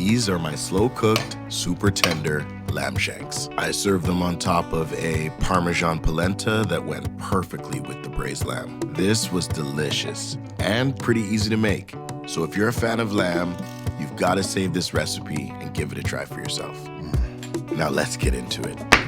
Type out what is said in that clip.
These are my slow-cooked, super tender lamb shanks. I served them on top of a Parmesan polenta that went perfectly with the braised lamb. This was delicious and pretty easy to make. So if you're a fan of lamb, you've got to save this recipe and give it a try for yourself. Now let's get into it.